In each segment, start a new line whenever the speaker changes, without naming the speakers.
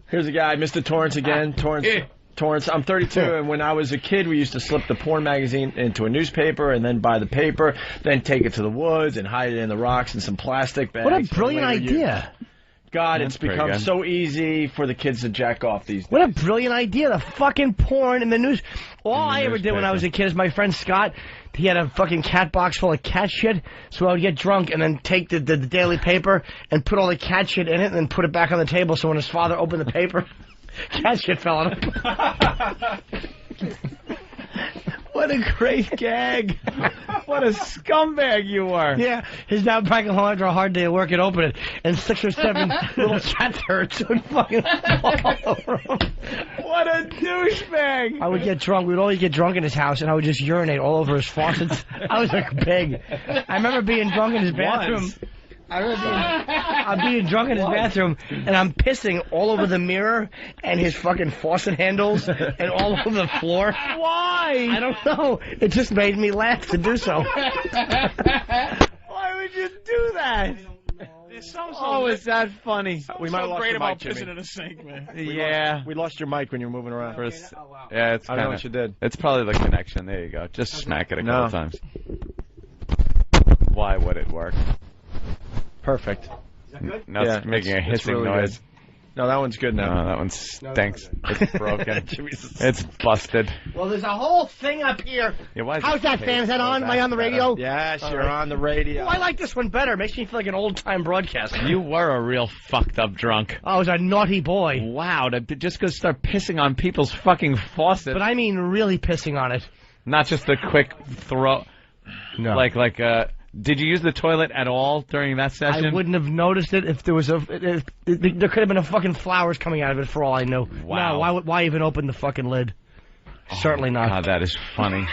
Here's a guy, Mr. Torrance again. Torrance, I'm 32, and when I was a kid, we used to slip the porn magazine into a newspaper and then buy the paper, then take it to the woods and hide it in the rocks in some plastic bags.
What a brilliant idea.
God, it's become so easy for the kids to jack off these days.
What a brilliant idea. The fucking porn in the news. All I ever did when I was a kid is my friend Scott, he had a fucking cat box full of cat shit, so I would get drunk and then take the daily paper and put all the cat shit in it and then put it back on the table so when his father opened the paper, cat shit fell on him.
What a great gag. What a scumbag you were.
Yeah, his dad back home after a hard day of work and open it, and 6 or 7 little cat turds would fucking walk all over him.
What a douchebag.
I would get drunk. We'd always get drunk in his house, and I would just urinate all over his faucets. I was like big. I remember being drunk in his bathroom. I'm being drunk in his bathroom, and I'm pissing all over the mirror and his fucking faucet handles and all over the floor.
Why?
I don't know. It just made me laugh to do so.
Why would you do that? Oh, is that funny?
We might have lost your mic,
pissing in a sink, man.
Yeah.
We lost your mic when you were moving around.
Yeah, it's
I don't know what you did.
It's probably the connection. There you go. Just smack it a couple times. Why would it work?
Perfect.
Is that good? No, it's making a hissing
really
noise.
Good. No, that one's good now.
No, that one stinks. It's broken. It's busted.
Well, there's a whole thing up here.
Yeah, why is
How's that, fam? Is that on? Am I on the radio?
Yes, you're on the radio.
Oh, I like this one better. Makes me feel like an old-time broadcaster.
You were a real fucked up drunk.
I was a naughty boy.
Wow, to just go start pissing on people's fucking faucets.
But I mean really pissing on it.
Not just a quick throw.
No.
Did you use the toilet at all during that session?
I wouldn't have noticed it if there was there could have been a fucking flowers coming out of it for all I knew.
Wow.
No, why even open the fucking lid? Certainly not.
God, that is funny.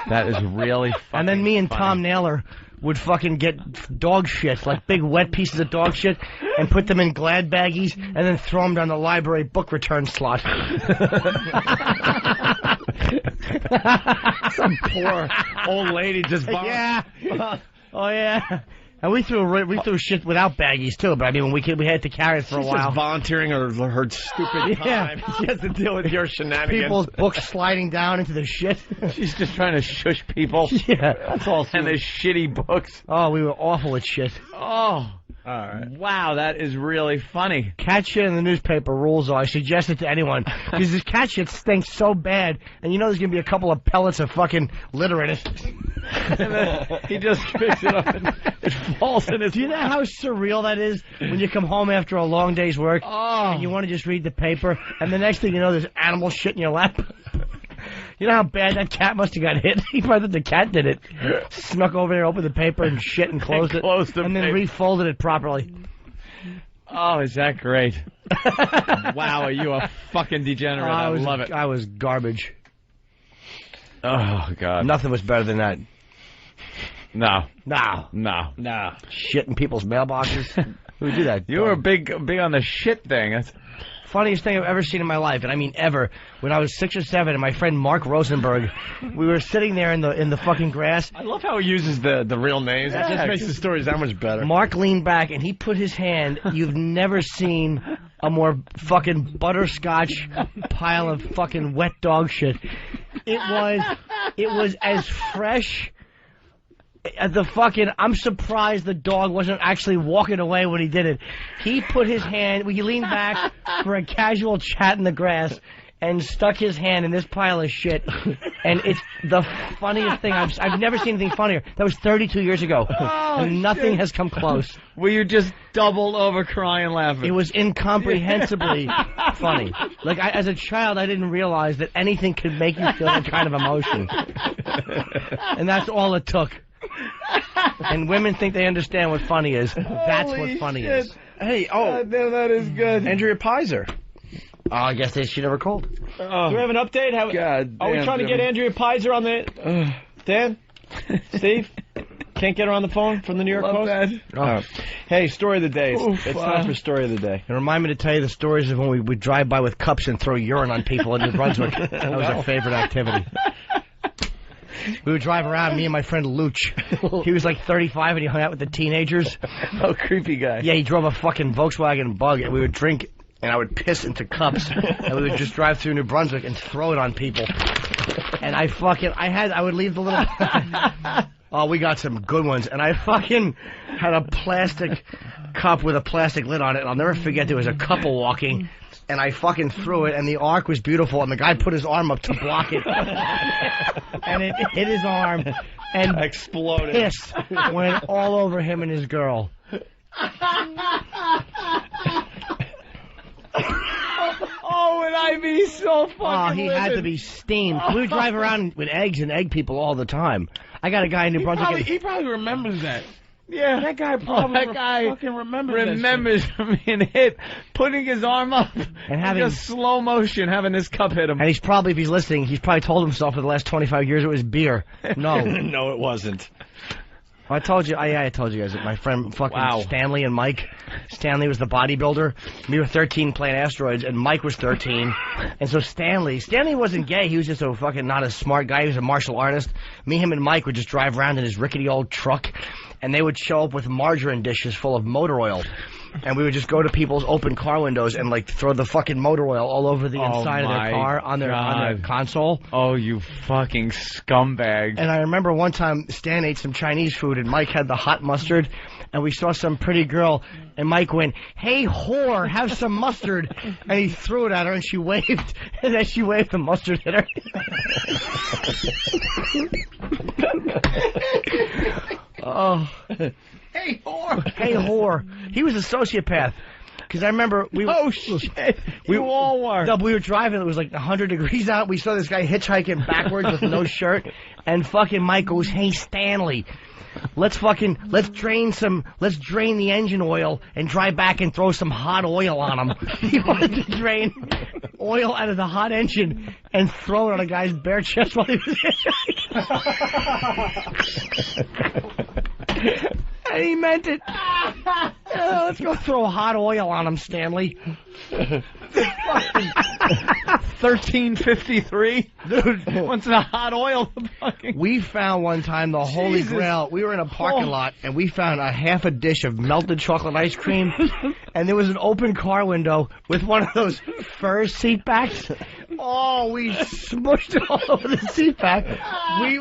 That is really funny.
And then me and Tom Naylor would fucking get dog shit, like big wet pieces of dog shit, and put them in Glad baggies, and then throw them down the library book return slot.
Some poor old lady just
yeah. Oh yeah. And we threw shit without baggies too, but I mean we had to carry it for a while.
Just volunteering her stupid time. She has to deal with your shenanigans.
People's books sliding down into the shit.
She's just trying to shush people.
Yeah, that's all.
And their shitty books.
Oh, we were awful at shit.
Oh.
All right.
Wow, that is really funny.
Cat shit in the newspaper rules, though. I suggest it to anyone. Because this cat shit stinks so bad, and you know there's going to be a couple of pellets of fucking litter in it.
And then he just picks it up and it falls in his
Do you know how surreal that is when you come home after a long day's work and you want to just read the paper, and the next thing you know there's animal shit in your lap? You know how bad that cat must have got hit? He probably thought the cat did it. Snuck over there, opened the paper and shit and closed it. And then refolded it properly.
Oh, is that great? Wow, are you a fucking degenerate? I love it.
I was garbage.
Oh, God.
Nothing was better than that.
No.
No. Shit in people's mailboxes. Who would do that?
You were big on the shit thing. That's
funniest thing I've ever seen in my life, and I mean ever. When I was 6 or 7, and my friend Mark Rosenberg, we were sitting there in the fucking grass.
I love how he uses the real names. It just makes the stories that much better.
Mark leaned back and he put his hand. You've never seen a more fucking butterscotch pile of fucking wet dog shit. It was as fresh. The fucking, I'm surprised the dog wasn't actually walking away when he did it. He put his hand, he leaned back for a casual chat in the grass and stuck his hand in this pile of shit. And it's the funniest thing. I've never seen anything funnier. That was 32 years ago. And nothing has come close.
Were you just doubled over crying laughing?
It was incomprehensibly funny. Like, as a child, I didn't realize that anything could make you feel that kind of emotion. And that's all it took. And women think they understand what funny is. That's what funny is.
Hey,
damn, that is good.
Andrea Pizer.
Oh, I guess she never called.
Do we have an update? Are we trying to get Andrea Pizer on the... Dan? Steve? Can't get her on the phone from the New York Post?
Oh.
Hey, story of the day. It's time for story of the day.
It remind me to tell you the stories of when we would drive by with cups and throw urine on people in New Brunswick. That was our favorite activity. We would drive around, me and my friend Luch. He was like 35 and he hung out with the teenagers.
Oh, creepy guy.
Yeah, he drove a fucking Volkswagen Bug, and we would drink and I would piss into cups, and we would just drive through New Brunswick and throw it on people. And I would leave the little. Oh, we got some good ones, and I fucking had a plastic cup with a plastic lid on it, and I'll never forget there was a couple walking. And I fucking threw it, and the arc was beautiful, and the guy put his arm up to block it. And it hit his arm, and
exploded.
Piss went all over him and his girl.
Oh, would I be so fucking
Oh, he
livid.
had to be steamed. We would drive around with eggs and egg people all the time. I got a guy in New Brunswick.
He probably remembers that.
Yeah,
That guy probably fucking
remembers being hit, putting his arm up,
And having-
just slow motion, having his cup hit him.
And he's probably, if he's listening, he's probably told himself for the last 25 years it was beer. No.
No, it wasn't.
I told you, I told you guys that my friend fucking
Wow.
Stanley and Mike. Stanley was the bodybuilder. We were 13 playing asteroids, and Mike was 13. And so Stanley wasn't gay. He was just a fucking not a smart guy. He was a martial artist. Me, him, and Mike would just drive around in his rickety old truck, and they would show up with margarine dishes full of motor oil. And we would just go to people's open car windows and like throw the fucking motor oil all over the inside of
my
their car on their console.
Oh, you fucking scumbag.
And I remember one time Stan ate some Chinese food and Mike had the hot mustard, and we saw some pretty girl, and Mike went, "Hey whore, have some mustard," and he threw it at her, and she waved, and then she waved the mustard at her. Oh.
Hey, whore.
Hey whore. He was a sociopath. Because I remember we
Oh, shit. We all were.
No, we were driving. It was like 100 degrees out. We saw this guy hitchhiking backwards with no shirt. And fucking Mike goes, "Hey, Stanley, let's drain the engine oil and drive back and throw some hot oil on him." He wanted to drain oil out of the hot engine and throw it on a guy's bare chest while he was hitchhiking. And he meant it. Let's go throw hot oil on him, Stanley.
1353? Dude, what's the hot oil?
We found one time the Holy Grail. We were in a parking lot, and we found a half a dish of melted chocolate ice cream, and there was an open car window with one of those fur seat backs. Oh, we smushed it all over the seat back.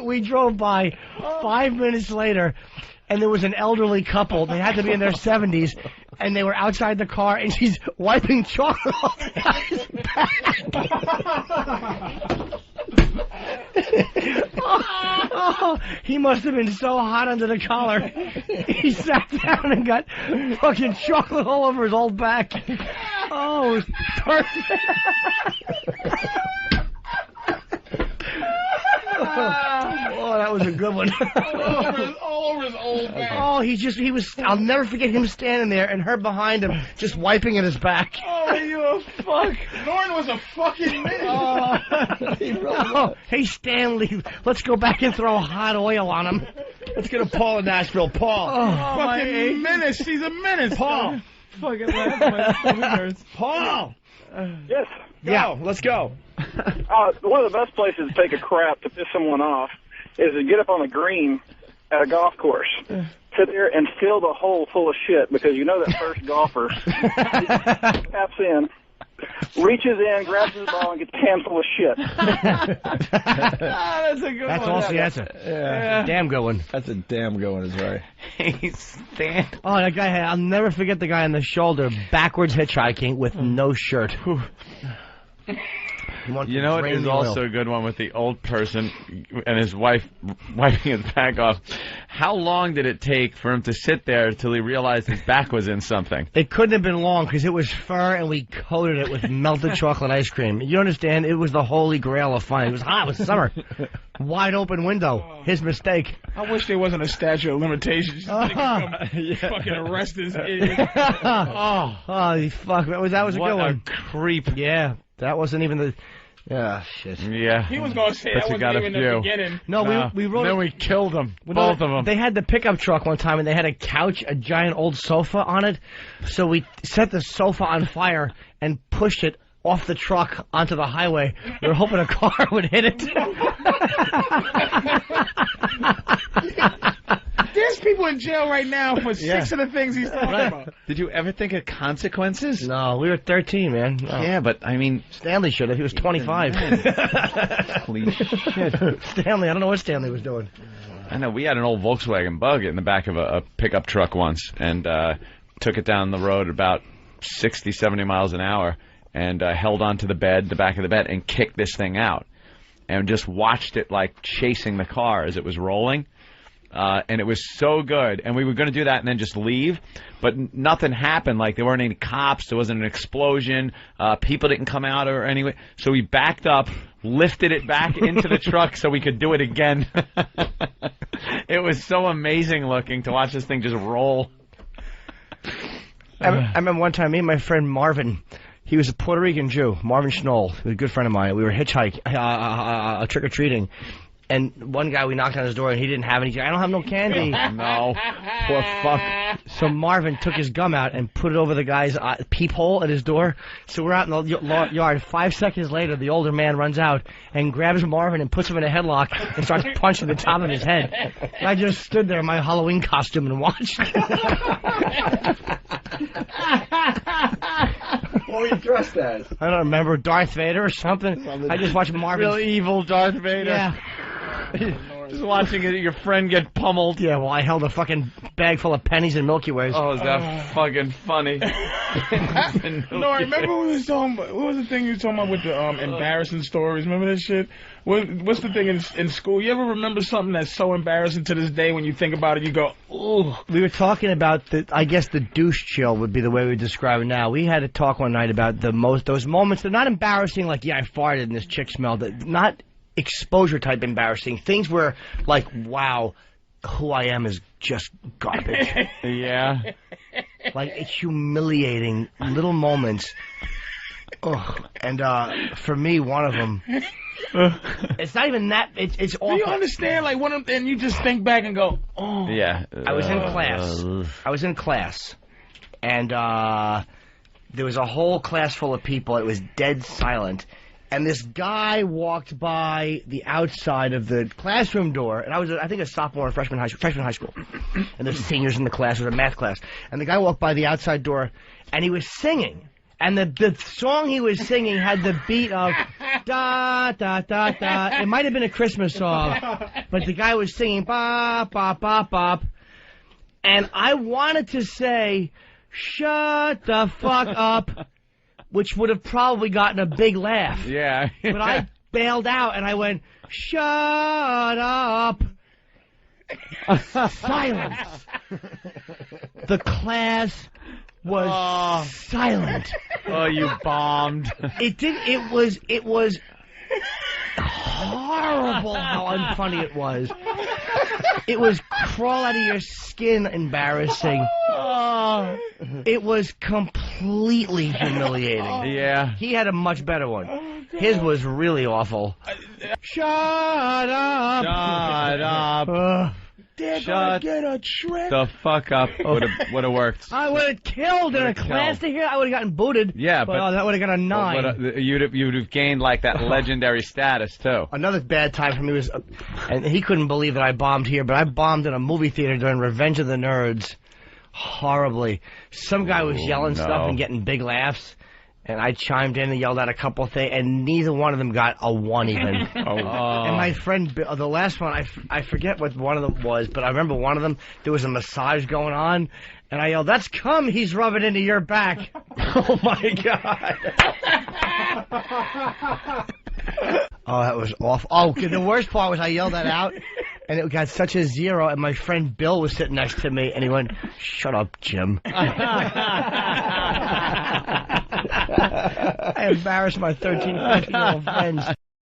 We drove by 5 minutes later, and there was an elderly couple. They had to be in their 70s, and they were outside the car, and she's wiping chocolate off the guy's back. Oh, he must have been so hot under the collar. He sat down and got fucking chocolate all over his old back. Oh, it was perfect. Oh, that was a good one.
all over his old back.
Oh, I'll never forget him standing there and her behind him just wiping at his back.
Oh, you a fuck. Norton was a fucking menace.
Oh, hey, Stanley, let's go back and throw hot oil on him.
Let's get a Paul in Nashville. Paul.
Oh, fucking menace. He's a menace.
Paul.
Fucking laugh my fingers.
Paul.
Yes.
Go. Let's go.
One of the best places to take a crap to piss someone off is to get up on the green at a golf course. Sit there and fill the hole full of shit, because you know that first golfer taps in, reaches in, grabs his ball, and gets a handful of shit.
That's a good
That's
one.
also the answer.
Yeah.
Damn good one.
That's a damn good one, is right.
Hey, Stan.
Oh, that guy I'll never forget the guy on the shoulder, backwards hitchhiking with no shirt.
You know what is also a good one with the old person and his wife wiping his back off? How long did it take for him to sit there till he realized his back was in something?
It couldn't have been long because it was fur and we coated it with melted chocolate ice cream. You understand? It was the holy grail of fun. It was hot. It was summer. Wide open window. His mistake.
I wish there wasn't a statute of limitations. Fucking arrest this idiot.
Oh, fuck. That was a
What
good
a
one.
creep.
Yeah, that wasn't even the... shit.
Yeah.
He was going to say
But
that
you
wasn't
got a
even the
few.
beginning.
No, we wrote...
Then we killed them.
Well,
Both of them.
They had the pickup truck one time, and they had a couch, a giant old sofa on it. So we set the sofa on fire and pushed it off the truck onto the highway. We were hoping a car would hit it.
There's people in jail right now for 6 of the things he's talking about.
Did you ever think of consequences?
No, we were 13, man. No.
Yeah, but I mean,
Stanley should have. He was 25.
holy shit.
Stanley, I don't know what Stanley was doing.
I know, we had an old Volkswagen Bug in the back of a pickup truck once, and took it down the road about 60, 70 miles an hour, and held onto the back of the bed, and kicked this thing out. And just watched it, like, chasing the car as it was rolling. And it was so good. And we were going to do that and then just leave. But nothing happened. Like, there weren't any cops. There wasn't an explosion. People didn't come out or anyway. So we backed up, lifted it back into the truck so we could do it again. It was so amazing looking to watch this thing just roll.
I remember one time, me and my friend Marvin, he was a Puerto Rican Jew, Marvin Schnoll, he was a good friend of mine. We were hitchhiking, trick-or-treating, and one guy, we knocked on his door, and he didn't have any. I don't have no candy.
No.
Poor fuck. So Marvin took his gum out and put it over the guy's peephole at his door. So we're out in the yard. 5 seconds later, the older man runs out and grabs Marvin and puts him in a headlock and starts punching the top of his head. And I just stood there in my Halloween costume and watched.
What were you dressed as?
I don't remember, Darth Vader or something. I just watched Marvin.
Real evil Darth Vader.
Yeah.
Just watching your friend get pummeled.
Yeah, well, I held a fucking bag full of pennies and Milky Ways.
Oh, is that fucking funny?
No, I remember we was talking about, what was the thing you were talking about with the embarrassing stories? Remember that shit? What's the thing in school? You ever remember something that's so embarrassing to this day when you think about it, you go, ooh.
We were talking about I guess the douche chill would be the way we describe it now. We had a talk one night about those moments. They're not embarrassing like, yeah, I farted and this chick smelled it. Not exposure type embarrassing. Things where, like, wow, who I am is just garbage.
Yeah.
Like, humiliating little moments. Ugh. And for me, one of them. It's not even that. It's awful.
Do you understand? Like, and you just think back and go, oh.
Yeah.
I was in class. And there was a whole class full of people. It was dead silent. And this guy walked by the outside of the classroom door, and I was, I think, a sophomore or freshman high school. And there's seniors in the class, it was a math class. And the guy walked by the outside door, and he was singing. And the song he was singing had the beat of da da da da. It might have been a Christmas song, but the guy was singing bop bop bop bop. And I wanted to say, "Shut the fuck up," which would have probably gotten a big laugh.
Yeah.
But I bailed out and I went, "Shut up." Silence. The class was silent.
Oh, you bombed.
It was horrible how unfunny it was. It was crawl out of your skin embarrassing. It was completely humiliating.
Yeah.
He had a much better one. His was really awful. Shut up.
Shut up.
They're
Shut
gonna get a trick.
The fuck up. Would have worked.
I would have killed in a class to hear. I would have gotten booted.
Yeah, but
that would have got a 9.
You'd have gained like that legendary status too.
Another bad time for me was, and he couldn't believe that I bombed here, but I bombed in a movie theater during Revenge of the Nerds. Horribly. Some guy was yelling stuff and getting big laughs, and I chimed in and yelled out a couple things, and neither one of them got a 1 even. And my friend, the last one, I forget what one of them was, but I remember one of them, there was a massage going on, and I yelled, "That's cum he's rubbing into your back." Oh my God. Oh, that was awful. Oh, the worst part was I yelled that out, and it got such a 0, and my friend Bill was sitting next to me, and he went, "Shut up, Jim." I embarrassed my 13, 14-year-old friends.